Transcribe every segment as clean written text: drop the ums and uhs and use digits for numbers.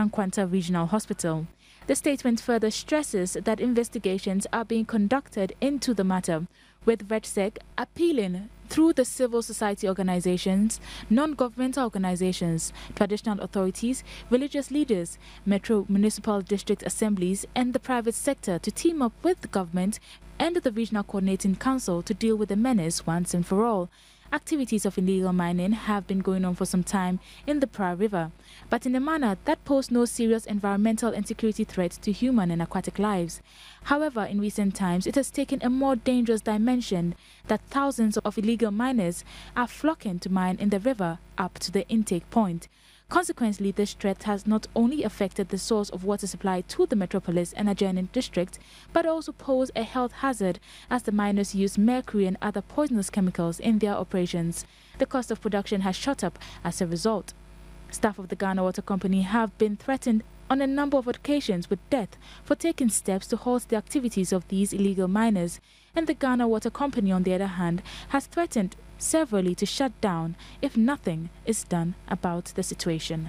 Ankwanta Regional Hospital. The statement further stresses that investigations are being conducted into the matter, with REDSEC appealing through the civil society organizations, non-governmental organizations, traditional authorities, religious leaders, metro municipal district assemblies and the private sector to team up with the government and the Regional Coordinating Council to deal with the menace once and for all. Activities of illegal mining have been going on for some time in the Pra River, but in a manner that posed no serious environmental and security threat to human and aquatic lives. However, in recent times, it has taken a more dangerous dimension that thousands of illegal miners are flocking to mine in the river up to the intake point. Consequently, this threat has not only affected the source of water supply to the metropolis and adjoining districts, but also posed a health hazard as the miners use mercury and other poisonous chemicals in their operations. The cost of production has shot up as a result. Staff of the Ghana Water Company have been threatened on a number of occasions with death for taking steps to halt the activities of these illegal miners, and the Ghana Water Company, on the other hand, has threatened severally to shut down if nothing is done about the situation.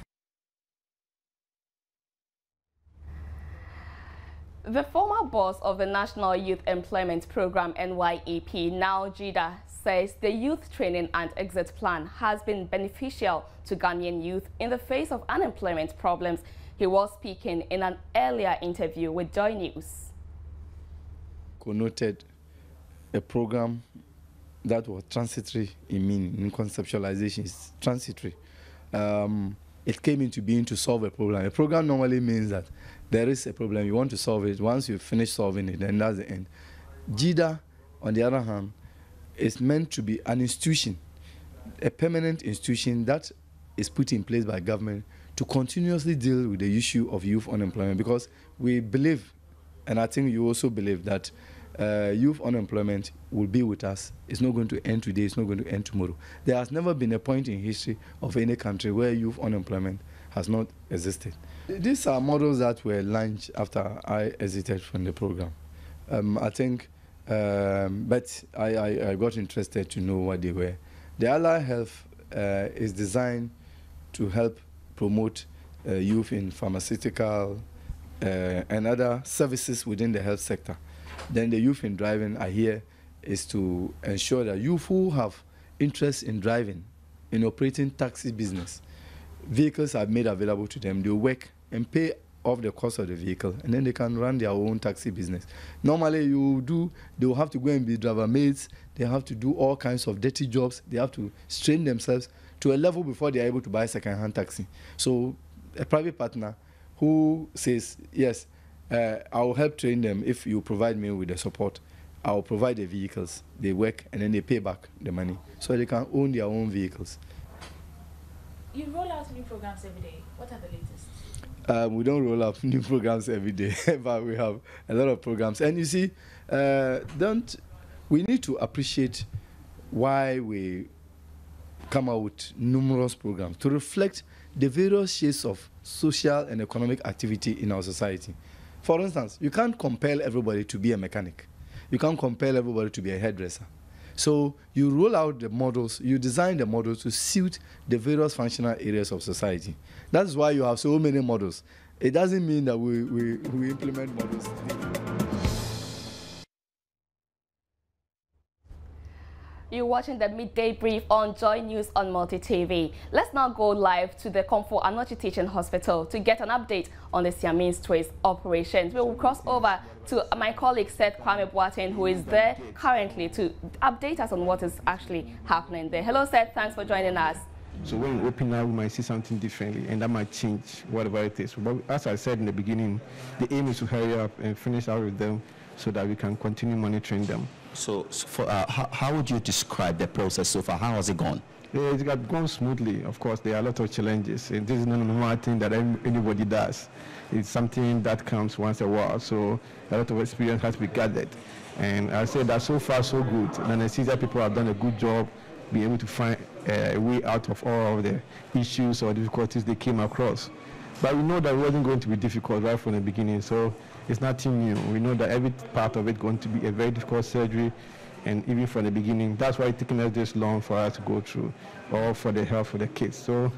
The former boss of the National Youth Employment Program, NYEP, now JIDA, says the youth training and exit plan has been beneficial to Ghanaian youth in the face of unemployment problems. He was speaking in an earlier interview with Joy News. Connoted a program that was transitory in meaning, in conceptualization, is transitory. It came into being to solve a problem. A program normally means that there is a problem, you want to solve it. Once you finish solving it, then that's the end. JIDA, on the other hand, is meant to be an institution, a permanent institution that is put in place by government to continuously deal with the issue of youth unemployment, because we believe, and I think you also believe, that youth unemployment will be with us. It's not going to end today, it's not going to end tomorrow. There has never been a point in history of any country where youth unemployment has not existed. These are models that were launched after I exited from the program. I think, but I got interested to know what they were. The Allied Health is designed to help promote youth in pharmaceutical and other services within the health sector. Then the youth in driving, I hear, is to ensure that youth who have interest in driving, in operating taxi business, vehicles are made available to them. They work and pay off the cost of the vehicle, and then they can run their own taxi business. Normally, they will have to go and be driver mates. They have to do all kinds of dirty jobs. They have to strain themselves to a level before they are able to buy a second-hand taxi. So a private partner who says, yes, I will help train them if you provide me with the support. I will provide the vehicles. They work and then they pay back the money so they can own their own vehicles. You roll out new programs every day. What are the latest? We don't roll out new programs every day, but we have a lot of programs. And you see, we need to appreciate why we come out with numerous programs to reflect the various shades of social and economic activity in our society. For instance, you can't compel everybody to be a mechanic. You can't compel everybody to be a hairdresser. So you roll out the models, you design the models to suit the various functional areas of society. That's why you have so many models. It doesn't mean that we implement models. You're watching the Midday Brief on Joy News on Multi TV. Let's now go live to the Comfort Anochi Teaching Hospital to get an update on the Siamese Twins operations. We will cross over to my colleague Seth Kwame Boateng, who is there currently to update us on what is actually happening there. Hello, Seth. Thanks for joining us. So when we open now, we might see something differently, and that might change whatever it is. But as I said in the beginning, the aim is to hurry up and finish out with them so that we can continue monitoring them. So how would you describe the process so far? How has it gone? It has gone smoothly. Of course, there are a lot of challenges. And this is not a normal thing that anybody does. It's something that comes once a while. So a lot of experience has to be gathered. And I say that so far so good. And I see that people have done a good job being able to find a way out of all of the issues or difficulties they came across. But we know that it wasn't going to be difficult right from the beginning, so it's nothing new. We know that every part of it is going to be a very difficult surgery, and even from the beginning, that's why it's taking us this long for us to go through, all for the health of the kids. So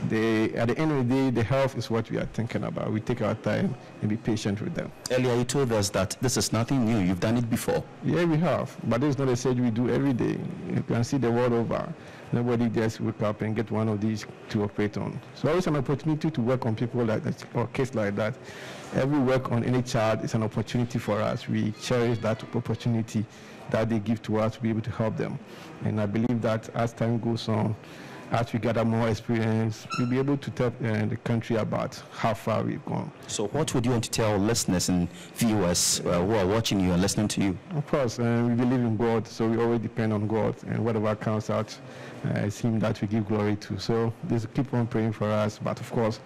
at the end of the day, the health is what we are thinking about. We take our time and be patient with them. Earlier, you told us that this is nothing new. You've done it before. Yeah, we have. But this is not a surgery we do every day. You can see the world over. Nobody just wake up and get one of these to operate on. So always an opportunity to work on people like that or case like that. Every work on any child is an opportunity for us. We cherish that opportunity that they give to us to be able to help them. And I believe that as time goes on, as we gather more experience, we'll be able to tell the country about how far we've gone. So what would you want to tell listeners and viewers who are watching you and listening to you? Of course, we believe in God, so we always depend on God, and whatever comes out, it's Him that we give glory to. So just keep on praying for us, but of course,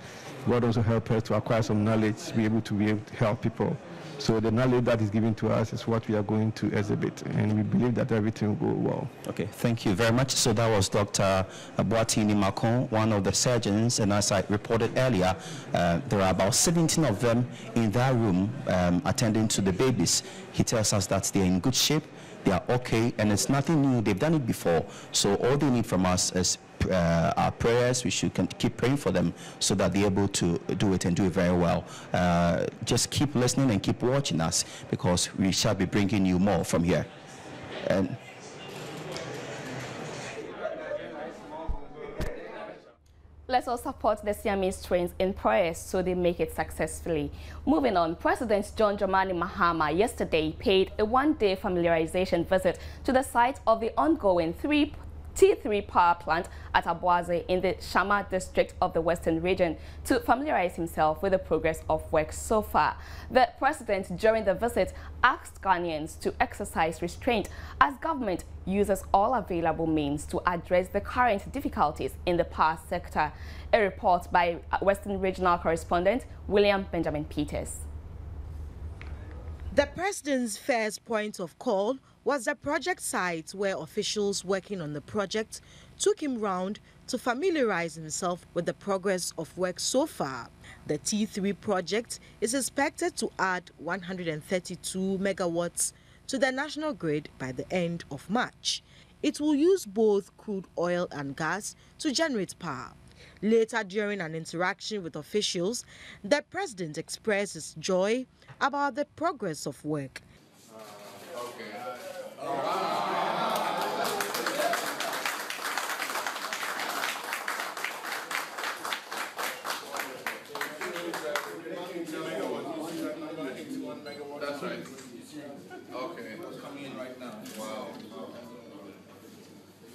God also help us to acquire some knowledge, to be able to help people. So the knowledge that is given to us is what we are going to exhibit, and we believe that everything will go well. Okay, thank you very much. So that was Dr. Boatini Macon, one of the surgeons, and as I reported earlier, there are about 17 of them in that room attending to the babies. He tells us that they're in good shape, they are okay, and it's nothing new. They've done it before. So all they need from us is our prayers. We should keep praying for them so that they're able to do it and do it very well. Just keep listening and keep watching us, because we shall be bringing you more from here. And let's all support the Siamese twins in prayers so they make it successfully. Moving on, President John Dramani Mahama yesterday paid a one-day familiarization visit to the site of the ongoing T3 power plant at Abuaze in the Shama district of the Western region to familiarize himself with the progress of work so far. The president, during the visit, asked Ghanaians to exercise restraint as government uses all available means to address the current difficulties in the power sector. A report by Western Regional Correspondent William Benjamin Peters. The president's first point of call was the project site, where officials working on the project took him round to familiarize himself with the progress of work so far. The T3 project is expected to add 132 megawatts to the national grid by the end of March. It will use both crude oil and gas to generate power. Later, during an interaction with officials, the president expressed his joy about the progress of work. That's right. Okay. That's coming in right now. Wow.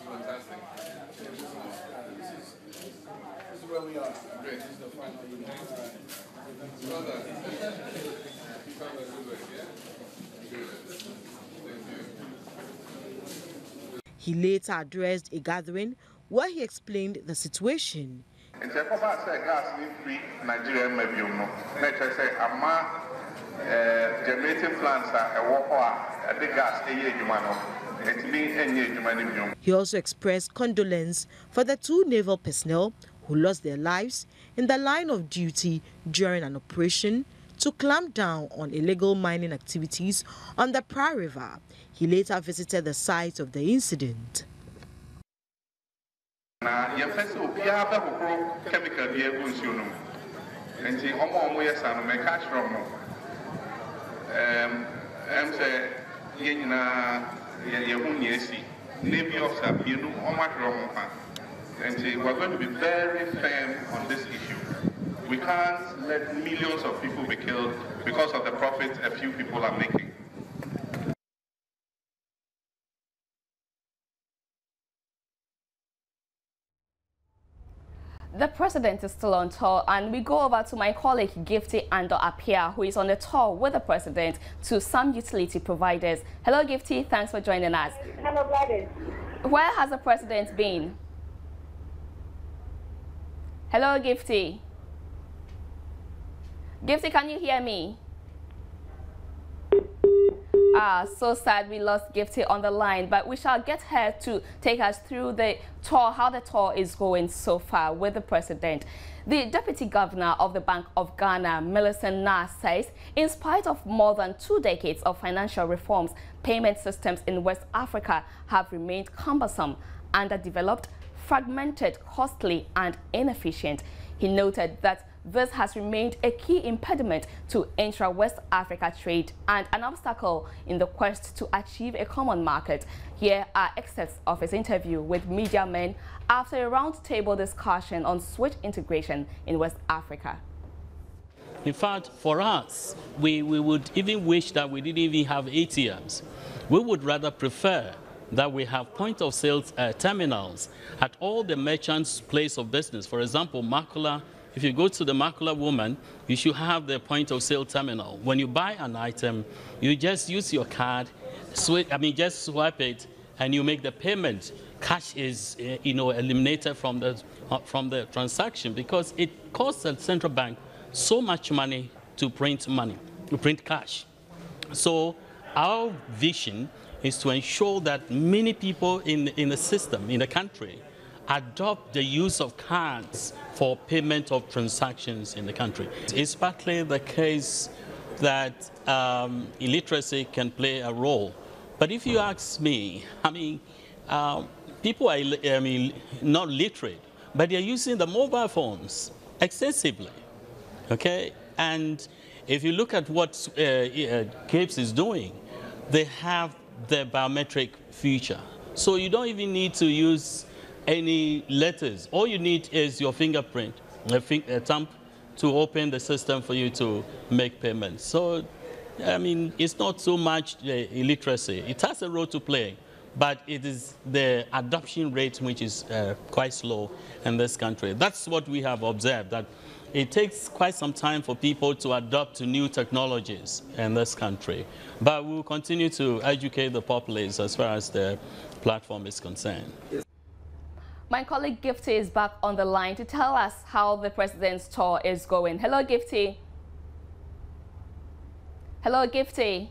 Fantastic. This is where we are. Great. This is the final unit. Well done. You found a good way, yeah? Good. Thank you. He later addressed a gathering where he explained the situation. Generating plants are the gas. He also expressed condolence for the 2 naval personnel who lost their lives in the line of duty during an operation to clamp down on illegal mining activities on the Pra River. He later visited the site of the incident. And we're going to be very firm on this issue. We can't let millions of people be killed because of the profit a few people are making. The president is still on tour, and we go over to my colleague Gifty Ando Apia, who is on the tour with the president to some utility providers. Hello, Gifty. Thanks for joining us. Hello, Gladys. Where has the president been? Hello, Gifty. Gifty, can you hear me? So sad we lost Gifty on the line, but we shall get her to take us through the tour, how the tour is going so far with the president. The Deputy Governor of the Bank of Ghana, Millicent Nah, says in spite of more than 2 decades of financial reforms, payment systems in West Africa have remained cumbersome, underdeveloped, fragmented, costly, and inefficient. He noted that this has remained a key impediment to intra-West Africa trade and an obstacle in the quest to achieve a common market. Here are excerpts of his interview with media men after a roundtable discussion on switch integration in West Africa. In fact, for us, we would even wish that we didn't even have ATMs. We would rather prefer that we have point-of-sale terminals at all the merchants' place of business. For example, Makula. If you go to the Makula woman, you should have the point-of-sale terminal. When you buy an item, you just use your card, just swipe it, and you make the payment. Cash is, eliminated from the transaction because it costs the central bank so much money to print cash. So our vision is to ensure that many people in the system, in the country, adopt the use of cards for payment of transactions in the country. It's partly the case that illiteracy can play a role. But if you ask me, people are not literate, but they're using the mobile phones extensively, okay? And if you look at what CAPES is doing, they have the biometric feature. So you don't even need to use any letters. All you need is your fingerprint, a thumb, to open the system for you to make payments. So, it's not so much illiteracy. It has a role to play, but it is the adoption rate which is quite slow in this country. That's what we have observed, that it takes quite some time for people to adopt to new technologies in this country. But we'll continue to educate the populace as far as the platform is concerned. My colleague Gifty is back on the line to tell us how the president's tour is going. Hello, Gifty. Hello, Gifty.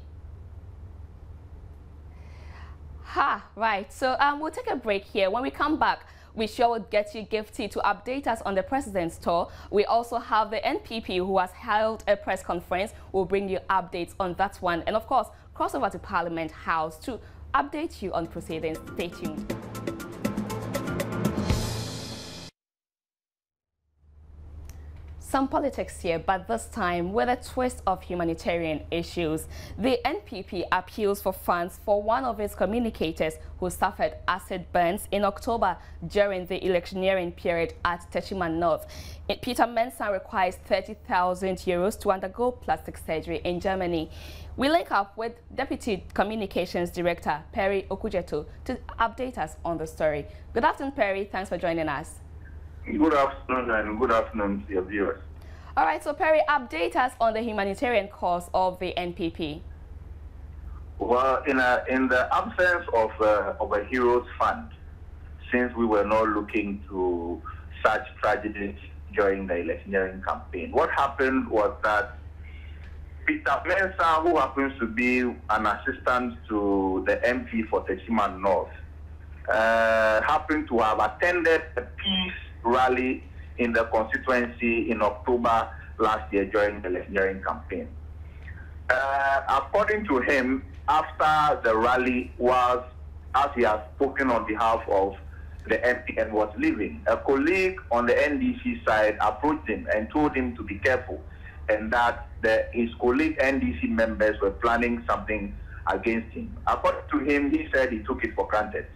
Right. So we'll take a break here. When we come back, we sure will get you, Gifty, to update us on the president's tour. We also have the NPP who has held a press conference. We'll bring you updates on that one. And of course, cross over to Parliament House to update you on proceedings. Stay tuned. Some politics here, but this time with a twist of humanitarian issues. The NPP appeals for funds for one of its communicators who suffered acid burns in October during the electioneering period at Techiman North. Peter Mensah requires 30,000 euros to undergo plastic surgery in Germany. We link up with Deputy Communications Director Perry Okujeto to update us on the story. Good afternoon, Perry. Thanks for joining us. Good afternoon, and good afternoon to your viewers. All right, so Perry, update us on the humanitarian cause of the NPP. Well, in the absence of a heroes fund, since we were not looking to such tragedies during the electioneering campaign, what happened was that Peter Mensah, who happens to be an assistant to the MP for Techiman North, happened to have attended a peace rally in the constituency in October last year during the electioneering campaign. According to him, after the rally was, as he has spoken on behalf of the MP and was leaving, a colleague on the NDC side approached him and told him to be careful, and that his colleague NDC members were planning something against him. According to him, he said he took it for granted,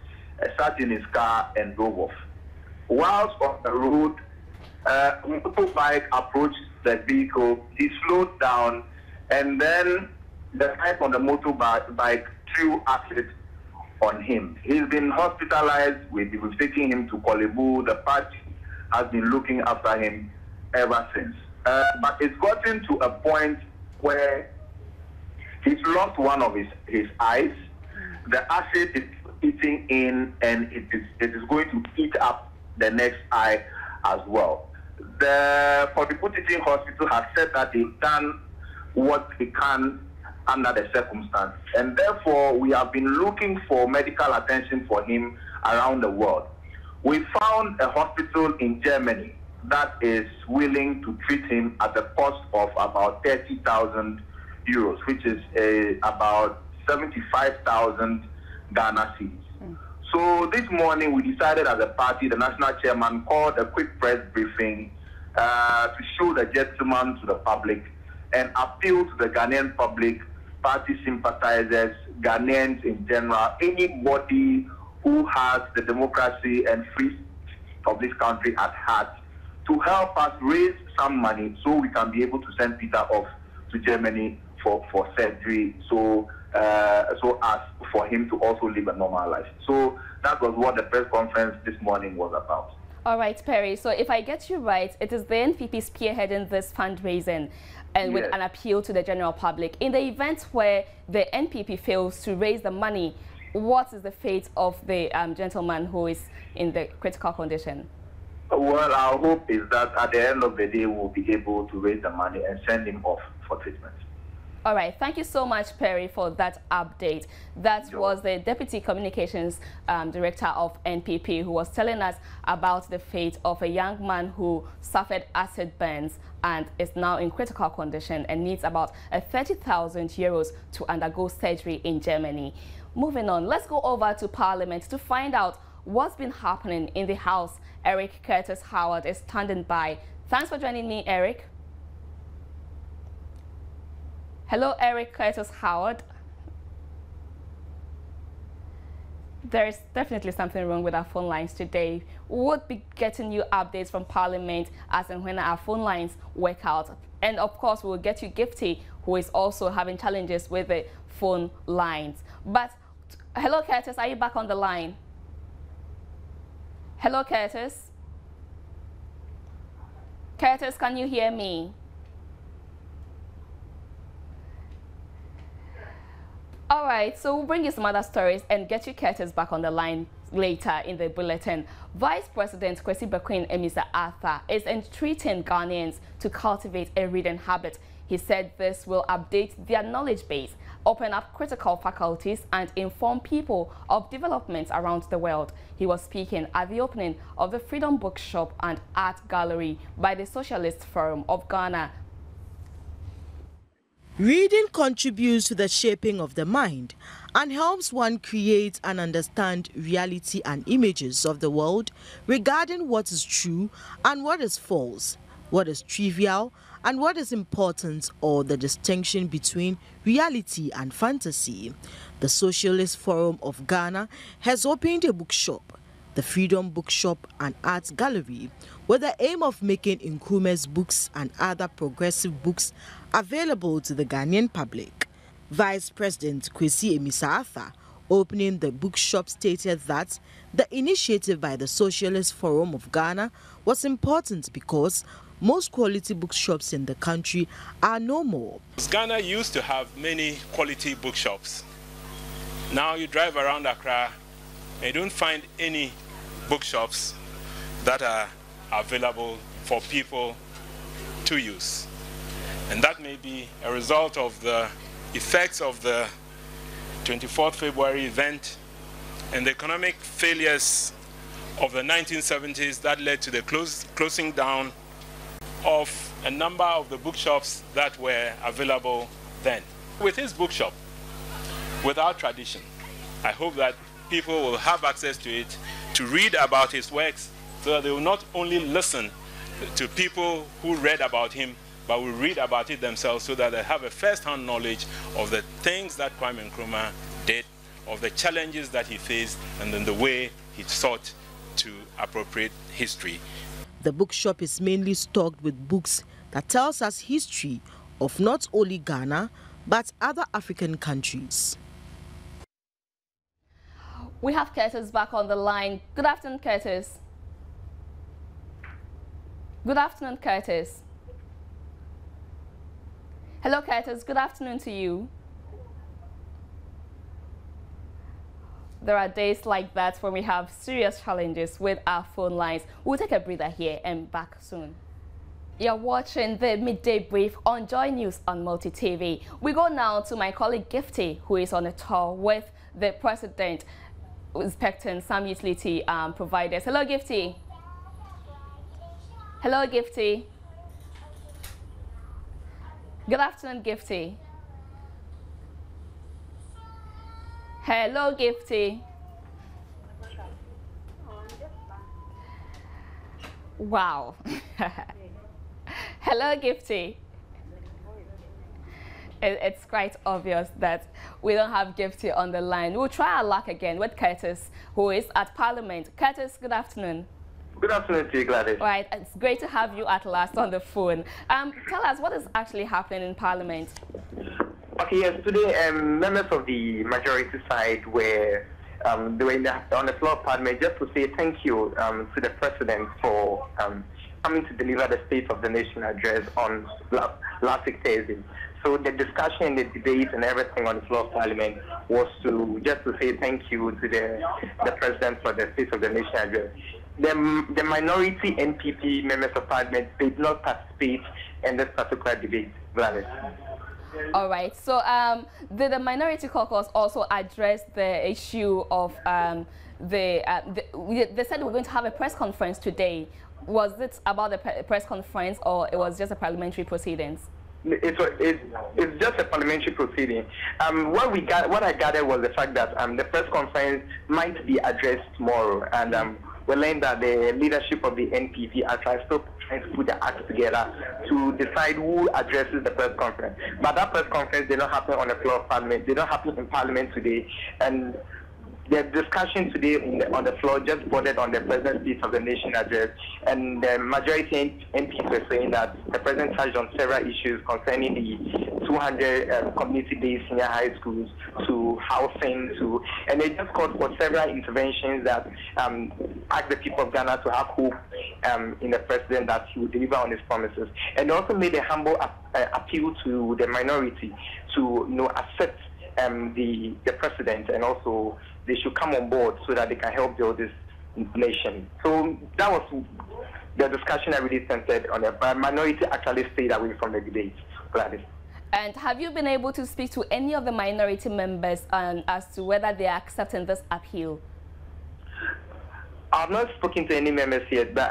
sat in his car and drove off. Whilst on the road, a motorbike approached the vehicle. He slowed down, and then the guy on the motorbike threw acid on him. He's been hospitalized. We've taken him to Kolebu. The party has been looking after him ever since. But it's gotten to a point where he's lost one of his eyes. The acid is eating in, and it is going to eat up the next eye as well. The Fortiput Teaching Hospital has said that they've done what they can under the circumstance, and therefore we have been looking for medical attention for him around the world. We found a hospital in Germany that is willing to treat him at the cost of about 30,000 euros, which is about 75,000 Ghana cedis. So this morning we decided as a party, the national chairman called a quick press briefing to show the gentleman to the public and appeal to the Ghanaian public, party sympathizers, Ghanaians in general, anybody who has the democracy and free of this country at heart, to help us raise some money so we can be able to send Peter off to Germany for surgery, so as for him to also live a normal life. So that was what the press conference this morning was about. All right, Perry. So if I get you right, it is the NPP spearheading this fundraising and with an appeal to the general public. In the event where the NPP fails to raise the money, what is the fate of the gentleman who is in the critical condition? Well, our hope is that at the end of the day, we'll be able to raise the money and send him off for treatment. All right. Thank you so much, Perry, for that update. That was the Deputy Communications Director of NPP who was telling us about the fate of a young man who suffered acid burns and is now in critical condition and needs about 30,000 euros to undergo surgery in Germany. Moving on, let's go over to Parliament to find out what's been happening in the House. Eric Curtis Howard is standing by. Thanks for joining me, Eric. Hello, Eric Curtis Howard. There is definitely something wrong with our phone lines today. We would be getting you updates from Parliament as and when our phone lines work out. And of course, we will get you Gifty, who is also having challenges with the phone lines. But hello, Curtis, are you back on the line? Hello, Curtis. Curtis, can you hear me? All right, so we'll bring you some other stories and get you Curtis back on the line later in the bulletin. Vice President Kwesi Bequin Emisa Arthur is entreating Ghanaians to cultivate a reading habit. He said this will update their knowledge base, open up critical faculties and inform people of developments around the world. He was speaking at the opening of the Freedom Bookshop and Art Gallery by the Socialist Forum of Ghana. Reading contributes to the shaping of the mind and helps one create and understand reality and images of the world regarding what is true and what is false, what is trivial and what is important, or the distinction between reality and fantasy. The Socialist Forum of Ghana has opened a bookshop, the Freedom Bookshop and Art Gallery, with the aim of making Nkrumah's books and other progressive books available to the Ghanaian public. Vice President Kwesi Emisa Arthur, opening the bookshop, stated that the initiative by the Socialist Forum of Ghana was important because most quality bookshops in the country are no more. Ghana used to have many quality bookshops. Now you drive around Accra and you don't find any bookshops that are available for people to use. And that may be a result of the effects of the 24th February event and the economic failures of the 1970s that led to the closing down of a number of the bookshops that were available then. With his bookshop, with our tradition, I hope that people will have access to it to read about his works so that they will not only listen to people who read about him, but will read about it themselves so that they have a first-hand knowledge of the things that Kwame Nkrumah did, of the challenges that he faced, and then the way he sought to appropriate history. The bookshop is mainly stocked with books that tells us history of not only Ghana, but other African countries. We have Curtis back on the line. Good afternoon, Curtis. Good afternoon, Curtis. Hello, Curtis. Good afternoon to you. There are days like that when we have serious challenges with our phone lines. We'll take a breather here and back soon. You're watching the Midday Brief on Joy News on Multi TV. We go now to my colleague Gifty, who is on a tour with the President inspecting some utility providers. Hello, Gifty. Hello, Gifty. Good afternoon, Gifty. Hello, Gifty. Wow. Hello, Gifty. It's quite obvious that we don't have Gifty on the line. We'll try our luck again with Curtis, who is at Parliament. Curtis, good afternoon. Good afternoon to you, Gladys. Right, it's great to have you at last on the phone. Tell us what is actually happening in Parliament. Okay, yes, today members of the majority side were on the floor of Parliament just to say thank you to the President for coming to deliver the State of the Nation address on last week Thursday. So the discussion, the debate, and everything on the floor of Parliament was just to say thank you to the President for the State of the Nation address. The minority NPP members of Parliament did not participate in this particular debate, Gladys. All right. So did the minority caucus also address the issue of they said we're going to have a press conference today. Was it about the press conference, or it was just a parliamentary proceedings? It's just a parliamentary proceeding. What I gathered was the fact that the press conference might be addressed tomorrow, and we learned that the leadership of the NPP are still trying to put the act together to decide who addresses the press conference. But that press conference did not happen on the floor of Parliament. Did not happen in Parliament today, and the discussion today on the floor just bordered on the President's State of the Nation address, and the majority MPs were saying that the President touched on several issues concerning the 200 community-based senior high schools, to housing, and they just called for several interventions that asked the people of Ghana to have hope in the President that he would deliver on his promises, and also made a humble appeal to the minority to accept the President, and also they should come on board so that they can help build this nation. So that was the discussion that really centered on it. But minority actually stayed away from the debate, Gladys. And have you been able to speak to any of the minority members as to whether they are accepting this appeal? I've not spoken to any members yet, but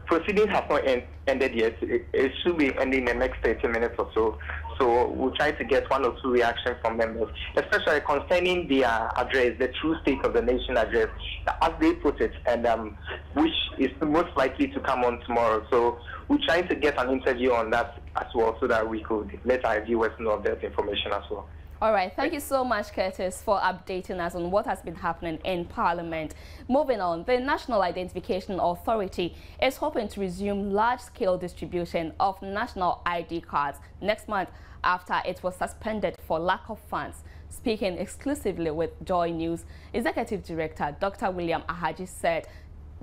proceedings have not ended yet. It should be ending in the next 30 minutes or so. So we'll try to get one or two reactions from members, especially concerning their address, the true State of the Nation address, as they put it, and which is most likely to come on tomorrow. So we're trying to get an interview on that as well, so that we could let our viewers know of that information as well. All right, thank you so much, Curtis, for updating us on what has been happening in Parliament. Moving on, the National Identification Authority is hoping to resume large-scale distribution of national ID cards next month after it was suspended for lack of funds. Speaking exclusively with Joy News, Executive Director Dr. William Ahaji said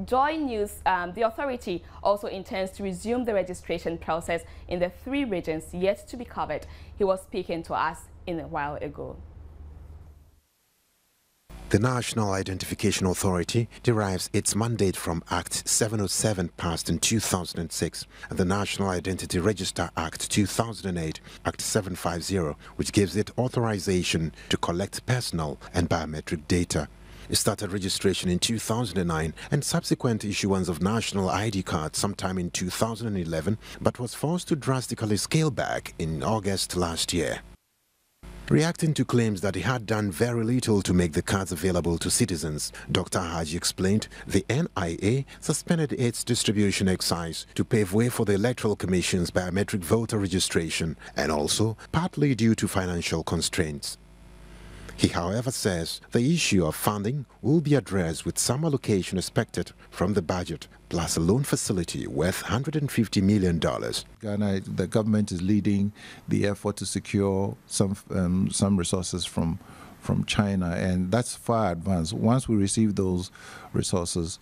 Joy News, the authority also intends to resume the registration process in the 3 regions yet to be covered. He was speaking to us a while ago. The National Identification Authority derives its mandate from Act 707 passed in 2006 and the National Identity Register Act 2008, Act 750, which gives it authorization to collect personal and biometric data. It started registration in 2009 and subsequent issuance of national ID cards sometime in 2011, but was forced to drastically scale back in August last year. Reacting to claims that he had done very little to make the cards available to citizens, Dr. Haji explained the NIA suspended its distribution exercise to pave way for the Electoral Commission's biometric voter registration, and also partly due to financial constraints. He, however, says the issue of funding will be addressed with some allocation expected from the budget, plus a loan facility worth $150 million. Ghana, the government is leading the effort to secure some resources from China, and that's far advanced. Once we receive those resources,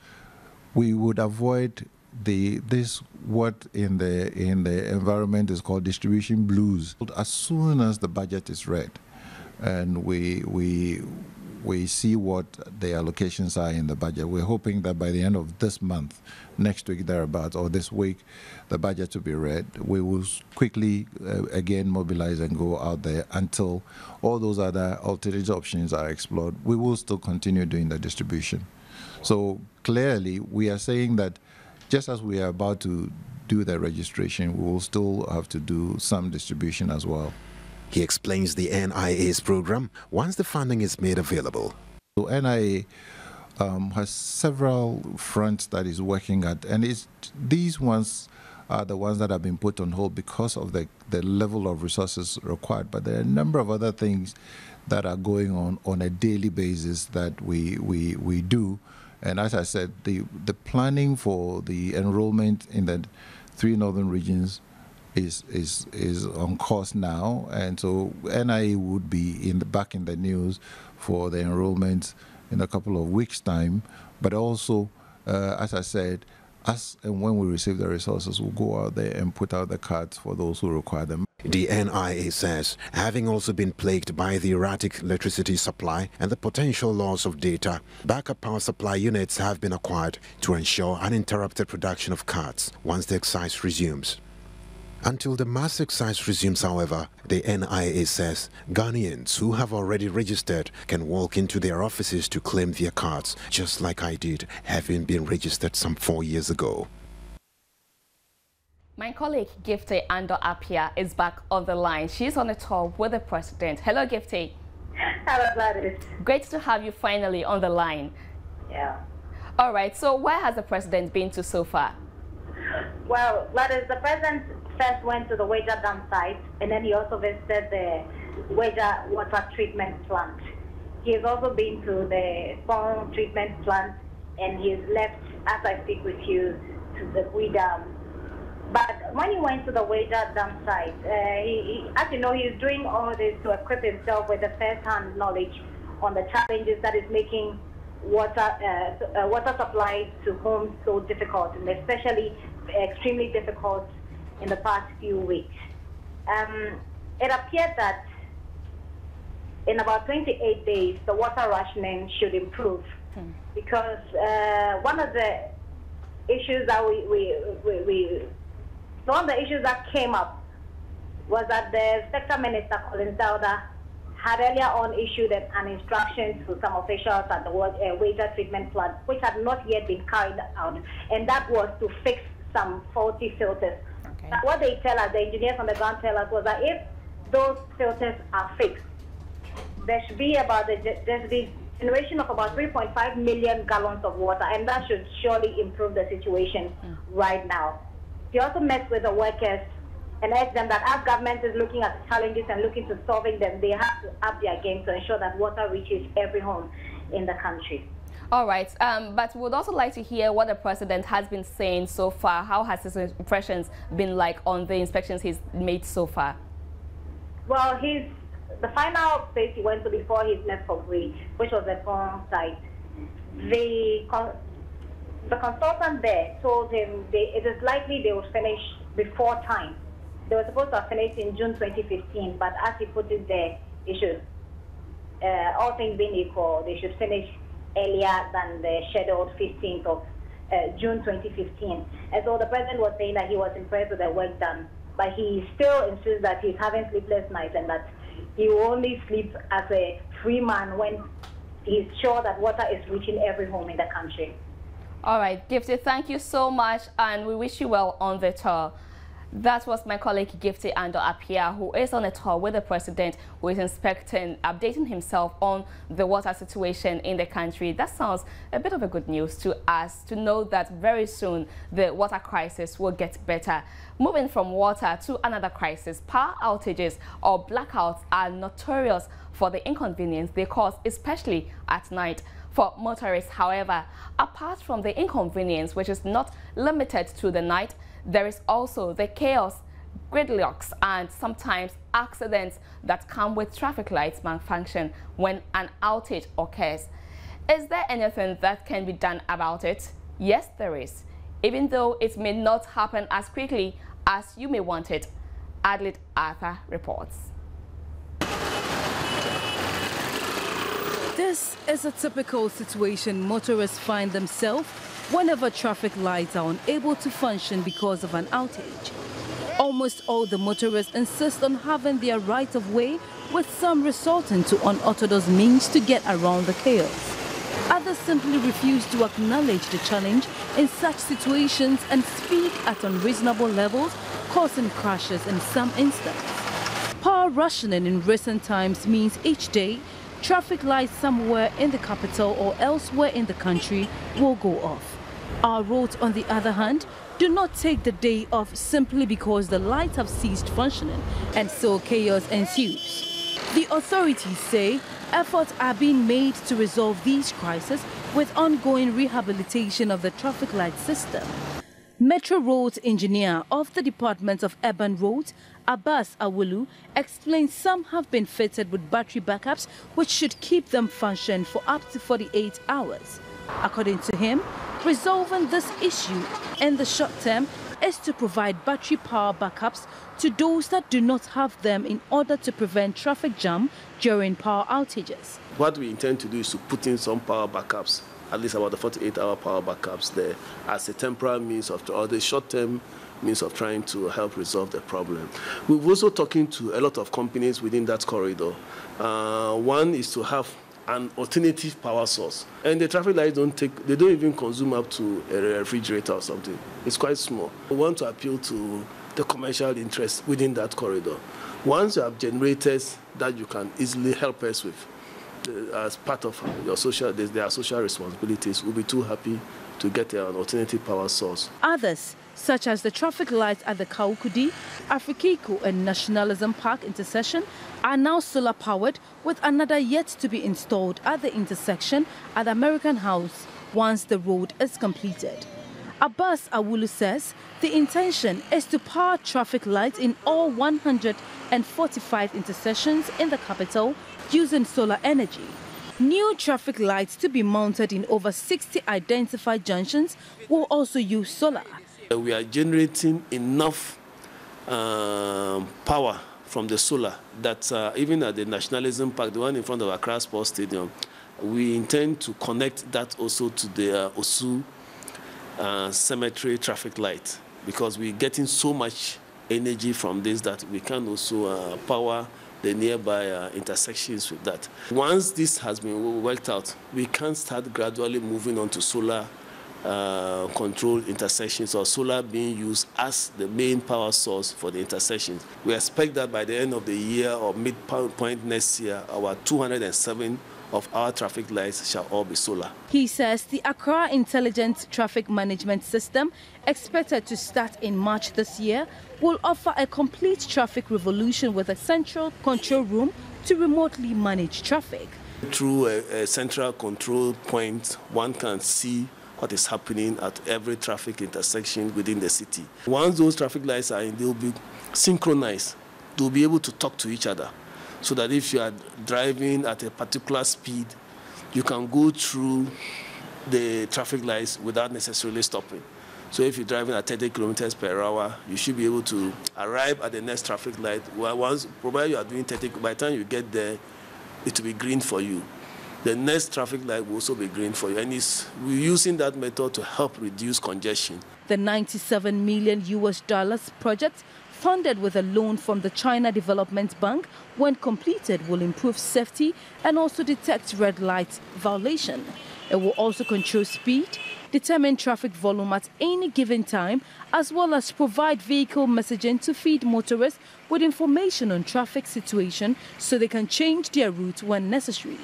we would avoid what in the environment is called distribution blues. As soon as the budget is read, and we see what the allocations are in the budget. We're hoping that by the end of this month, next week thereabouts, or this week, the budget will be read. We will quickly again mobilize and go out there until all those other alternative options are explored. We will still continue doing the distribution. So clearly, we are saying that just as we are about to do the registration, we will still have to do some distribution as well. He explains the NIA's program once the funding is made available. So NIA has several fronts that is working at, and these ones are the ones that have been put on hold because of the level of resources required. But there are a number of other things that are going on a daily basis that we do. And as I said, the planning for the enrollment in the 3 northern regions is on course now, and so NIA would be back in the news for the enrollment in a couple of weeks' time. But also, as I said, as and when we receive the resources, we'll go out there and put out the cards for those who require them. The NIA says, having also been plagued by the erratic electricity supply and the potential loss of data, backup power supply units have been acquired to ensure uninterrupted production of cards once the exercise resumes. Until the mass exercise resumes, however, the NIA says Ghanaians who have already registered can walk into their offices to claim their cards, just like I did, having been registered some 4 years ago. My colleague Gifty Ando Apia is back on the line. She's on a tour with the president. Hello, Gifty. Hello, Gladys. Great to have you finally on the line. Yeah. All right, so where has the president been to so far? Well, Gladys, the president first went to the Wager Dam site, and then he also visited the Wager water treatment plant. He has also been to the Spong treatment plant, and he's left, as I speak with you, to the Gui Dam. But when he went to the Wager Dam site, as you know, he's doing all this to equip himself with the first-hand knowledge on the challenges that is making water supply to homes so difficult, and especially extremely difficult in the past few weeks. It appeared that in about 28 days, the water rationing should improve, because one of the issues that one of the issues that came up was that the Sector Minister, Colin Sauda, had earlier on issued an instruction to some officials at the water treatment plant, which had not yet been carried out, and that was to fix some faulty filters. Okay. Now, what they tell us, the engineers on the ground tell us, was that if those filters are fixed, there should be about the generation of about 3.5 million gallons of water, and that should surely improve the situation right now. He also met with the workers and asked them that as government is looking at the challenges and looking to solving them, they have to up their game to ensure that water reaches every home in the country. All right, but we would also like to hear what the president has been saying so far. How has his impressions been like on the inspections he's made so far? Well, the final place he went to before he left for Gui, which was the Spong site, the consultant there told him it is likely they will finish before time. They were supposed to have finished in June 2015, but as he put it there, it should, all things being equal, they should finish earlier than the scheduled 15th of June 2015. And so the president was saying that he was impressed with the work done, but he still insists that he's having sleepless nights and that he will only sleep as a free man when he's sure that water is reaching every home in the country. All right, Gifty, thank you so much, and we wish you well on the tour. That was my colleague Gifty Ando Apia, who is on a tour with the president, who is inspecting, updating himself on the water situation in the country. That sounds a bit of a good news to us, to know that very soon the water crisis will get better. Moving from water to another crisis, power outages or blackouts are notorious for the inconvenience they cause, especially at night. For motorists, however, apart from the inconvenience, which is not limited to the night, there is also the chaos, gridlocks, and sometimes accidents that come with traffic lights malfunction when an outage occurs. Is there anything that can be done about it? Yes, there is, even though it may not happen as quickly as you may want it. Adelaide Arthur reports. This is a typical situation motorists find themselves whenever traffic lights are unable to function because of an outage. Almost all the motorists insist on having their right of way, with some resorting to unorthodox means to get around the chaos. Others simply refuse to acknowledge the challenge in such situations and speed at unreasonable levels, causing crashes in some instances. Power rationing in recent times means each day traffic lights somewhere in the capital or elsewhere in the country will go off. Our roads, on the other hand, do not take the day off simply because the lights have ceased functioning, and so chaos ensues. The authorities say efforts are being made to resolve these crises with ongoing rehabilitation of the traffic light system. Metro Roads engineer of the Department of Urban Roads, Abbas Awulu, explains some have been fitted with battery backups which should keep them functioning for up to 48 hours. According to him, resolving this issue in the short term is to provide battery power backups to those that do not have them in order to prevent traffic jam during power outages. What we intend to do is to put in some power backups, at least about the 48-hour power backups there, as a temporary means of, or the short-term means of trying to help resolve the problem. We're also talking to a lot of companies within that corridor. One is to have an alternative power source. And the traffic lights they don't even consume up to a refrigerator or something. It's quite small. We want to appeal to the commercial interest within that corridor. Once you have generators that you can easily help us with, as part of your their social responsibilities, we'll be too happy to get an alternative power source. Others, such as the traffic lights at the Kaukudi, Afrikiko and Nationalism Park intersection, are now solar-powered, with another yet to be installed at the intersection at American House once the road is completed. Abbas Awulu says the intention is to power traffic lights in all 145 intersections in the capital using solar energy. New traffic lights to be mounted in over 60 identified junctions will also use solar. We are generating enough power from the solar that even at the Nationalism Park, the one in front of Accra Sports Stadium, we intend to connect that also to the Osu cemetery traffic light, because we're getting so much energy from this that we can also power the nearby intersections with that. Once this has been worked out, we can start gradually moving on to solar controlled intersections, or solar being used as the main power source for the intersections. We expect that by the end of the year or midpoint next year, our 207 of our traffic lights shall all be solar. He says the Accra Intelligent Traffic Management System, expected to start in March this year, will offer a complete traffic revolution with a central control room to remotely manage traffic. Through a central control point, one can see what is happening at every traffic intersection within the city. Once those traffic lights are in, they'll be synchronized. They'll be able to talk to each other, so that if you are driving at a particular speed, you can go through the traffic lights without necessarily stopping. So if you're driving at 30 kilometers per hour, you should be able to arrive at the next traffic light. Once, provided you are doing 30, by the time you get there, it will be green for you. The next traffic light will also be green for you. And we're using that method to help reduce congestion. The $97 million project, funded with a loan from the China Development Bank, when completed, will improve safety and also detect red light violation. It will also control speed, determine traffic volume at any given time, as well as provide vehicle messaging to feed motorists with information on traffic situation so they can change their route when necessary.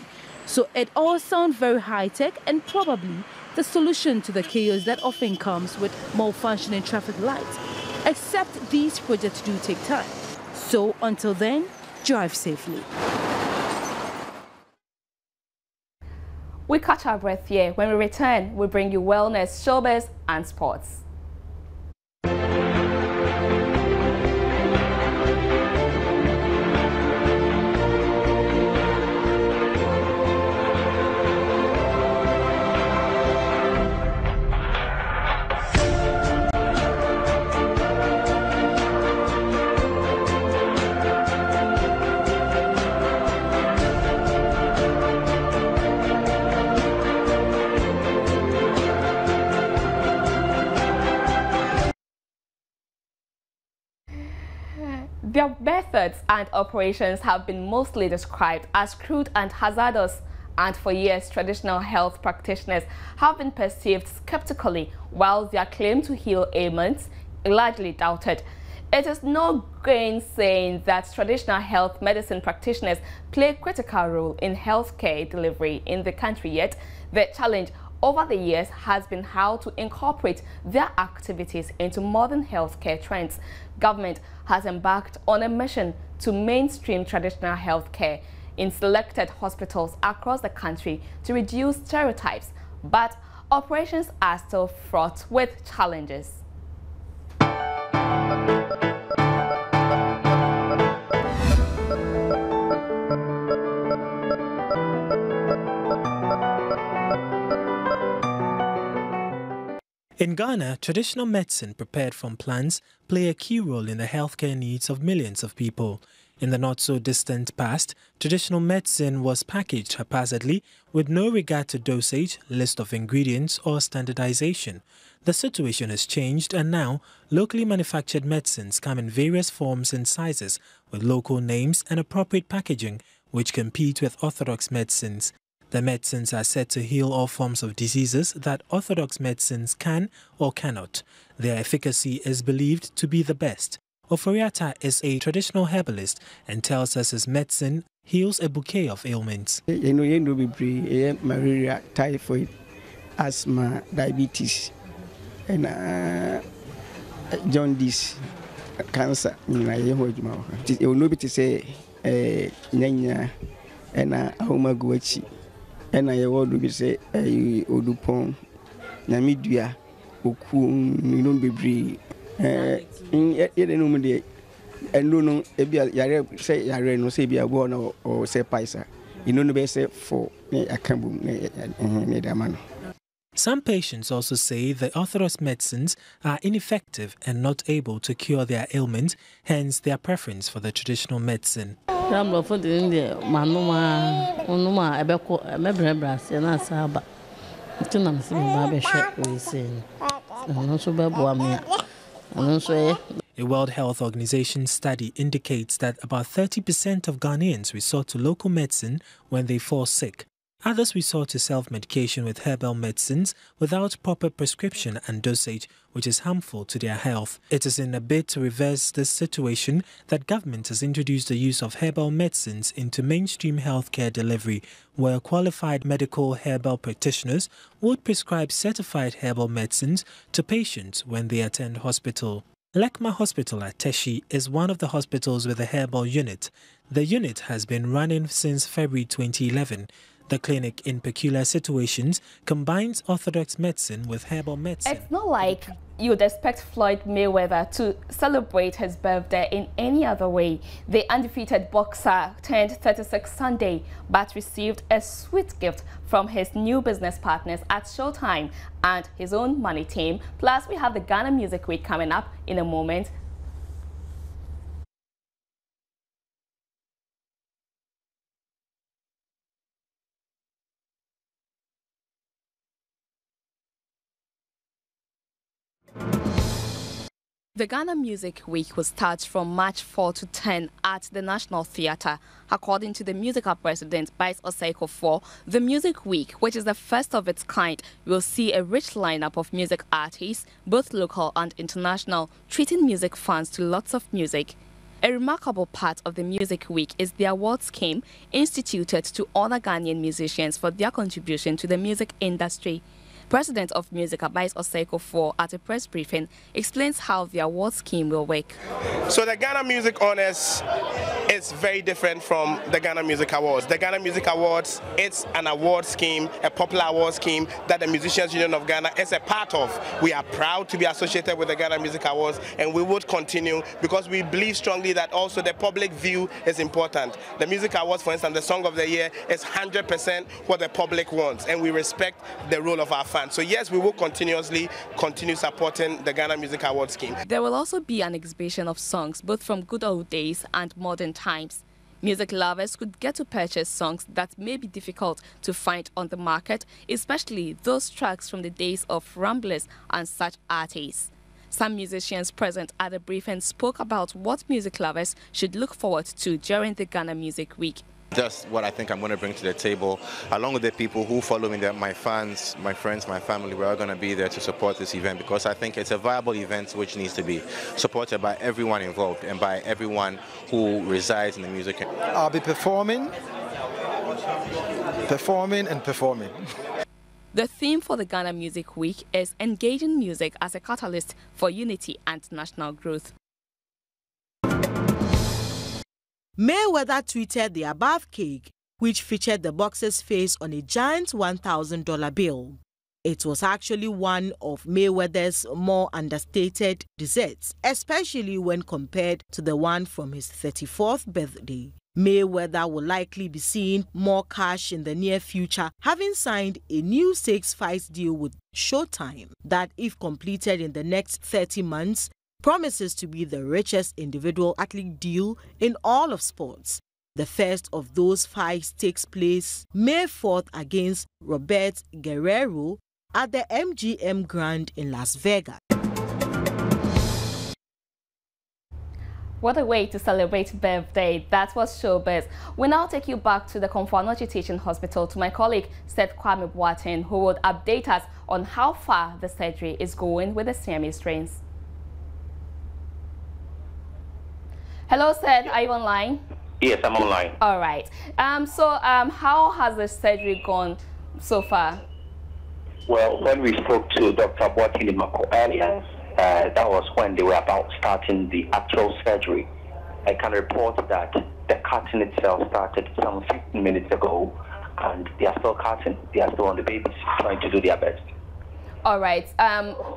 So it all sounds very high-tech and probably the solution to the chaos that often comes with malfunctioning traffic lights. Except these projects do take time. So until then, drive safely. We catch our breath here. When we return, we bring you wellness, showbiz, and sports. Their methods and operations have been mostly described as crude and hazardous, and for years traditional health practitioners have been perceived skeptically, while their claim to heal ailments largely doubted. It is no gainsaying that traditional health medicine practitioners play a critical role in healthcare delivery in the country, yet the challenge over the years has been how to incorporate their activities into modern healthcare trends. Government has embarked on a mission to mainstream traditional healthcare in selected hospitals across the country to reduce stereotypes, but operations are still fraught with challenges. In Ghana, traditional medicine prepared from plants play a key role in the healthcare needs of millions of people. In the not-so-distant past, traditional medicine was packaged haphazardly with no regard to dosage, list of ingredients or standardization. The situation has changed, and now locally manufactured medicines come in various forms and sizes with local names and appropriate packaging which compete with orthodox medicines. The medicines are said to heal all forms of diseases that orthodox medicines can or cannot. Their efficacy is believed to be the best. Oforiata is a traditional herbalist and tells us his medicine heals a bouquet of ailments. Malaria, typhoid, asthma, diabetes, and jaundice, cancer. You will know to say nyanya and ahomaguachi. And I would be say odupon, Namibia, Oku, Nubibri, and no, say Yare no Sabia one or say Paisa. You know, the say for a cambu, Nedaman. Some patients also say the orthodox medicines are ineffective and not able to cure their ailments, hence their preference for the traditional medicine. A World Health Organization study indicates that about 30% of Ghanaians resort to local medicine when they fall sick. Others resort to self-medication with herbal medicines without proper prescription and dosage, which is harmful to their health. It is in a bid to reverse this situation that government has introduced the use of herbal medicines into mainstream healthcare delivery, where qualified medical herbal practitioners would prescribe certified herbal medicines to patients when they attend hospital. Lekma Hospital at Teshi is one of the hospitals with a herbal unit. The unit has been running since February 2011. The clinic, in peculiar situations, combines orthodox medicine with herbal medicine. It's not like you'd expect Floyd Mayweather to celebrate his birthday in any other way. The undefeated boxer turned 36 Sunday, but received a sweet gift from his new business partners at Showtime and his own money team. Plus, we have the Ghana Music Week coming up in a moment. The Ghana Music Week will start from March 4 to 10 at the National Theatre. According to the musical president, Bice Oseko 4, the Music Week, which is the first of its kind, will see a rich lineup of music artists, both local and international, treating music fans to lots of music. A remarkable part of the Music Week is the award scheme instituted to honor Ghanaian musicians for their contribution to the music industry. President of Music, Bice Oseko 4, at a press briefing, explains how the award scheme will work. So the Ghana Music Honors is very different from the Ghana Music Awards. The Ghana Music Awards, it's an award scheme, a popular award scheme that the Musicians Union of Ghana is a part of. We are proud to be associated with the Ghana Music Awards, and we would continue because we believe strongly that also the public view is important. The Music Awards, for instance, the Song of the Year is 100% what the public wants, and we respect the role of our fans. So yes, we will continue supporting the Ghana Music Awards scheme. There will also be an exhibition of songs both from good old days and modern times. Music lovers could get to purchase songs that may be difficult to find on the market, especially those tracks from the days of Ramblers and such artists. Some musicians present at the briefing spoke about what music lovers should look forward to during the Ghana Music Week. Just what I think I'm going to bring to the table, along with the people who follow me, my fans, my friends, my family. We're all going to be there to support this event because I think it's a viable event which needs to be supported by everyone involved and by everyone who resides in the music. I'll be performing. The theme for the Ghana Music Week is engaging music as a catalyst for unity and national growth. Mayweather tweeted the above cake, which featured the boxer's face on a giant $1,000 bill. It was actually one of Mayweather's more understated desserts, especially when compared to the one from his 34th birthday. Mayweather will likely be seeing more cash in the near future, having signed a new 6-fight deal with Showtime that, if completed in the next 30 months, promises to be the richest individual athlete deal in all of sports. The first of those fights takes place May 4th against Robert Guerrero at the MGM Grand in Las Vegas. What a way to celebrate birthday. That was showbiz. We now take you back to the Conjoined Teaching Hospital to my colleague Seth Kwame Boateng, who will update us on how far the surgery is going with the CME strains. Hello, Seth. Are you online? Yes, I'm online. All right. How has the surgery gone so far? Well, when we spoke to Dr. Boateng earlier, that was when they were about starting the actual surgery. I can report that the cutting itself started some 15 minutes ago, and they are still cutting. They are still on the babies, trying to do their best. All right.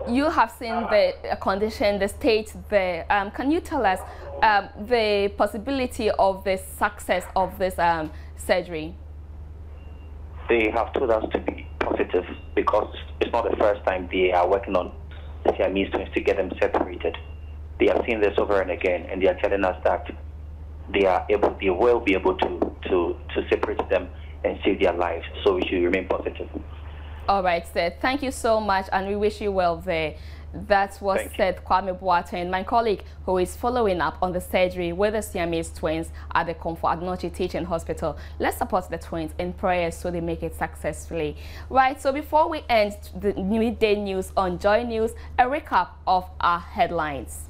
You have seen the condition, the state there. Can you tell us the possibility of the success of this surgery? They have told us to be positive because it's not the first time they are working on the Siamese twins to get them separated. They have seen this over and again, and they are telling us that they will be able to separate them and save their lives. So we should remain positive. All right, Seth. Thank you so much, and we wish you well there. That was Seth Kwame Boateng, my colleague, who is following up on the surgery with the Siamese twins at the Conjoined Teaching Hospital. Let's support the twins in prayers so they make it successfully. Right, so before we end the midday news on Joy News, a recap of our headlines.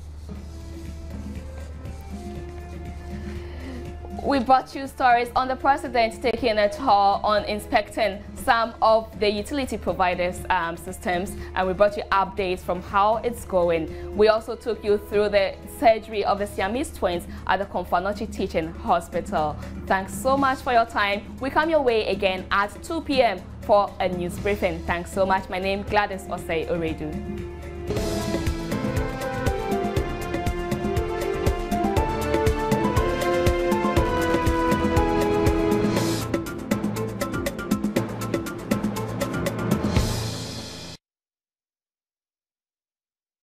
We brought you stories on the president taking a tour on inspecting some of the utility providers' systems, and we brought you updates from how it's going. We also took you through the surgery of the Siamese twins at the Conjoined Teaching Hospital. Thanks so much for your time. We come your way again at 2 p.m. for a news briefing. Thanks so much. My name is Gladys Osei Oredu.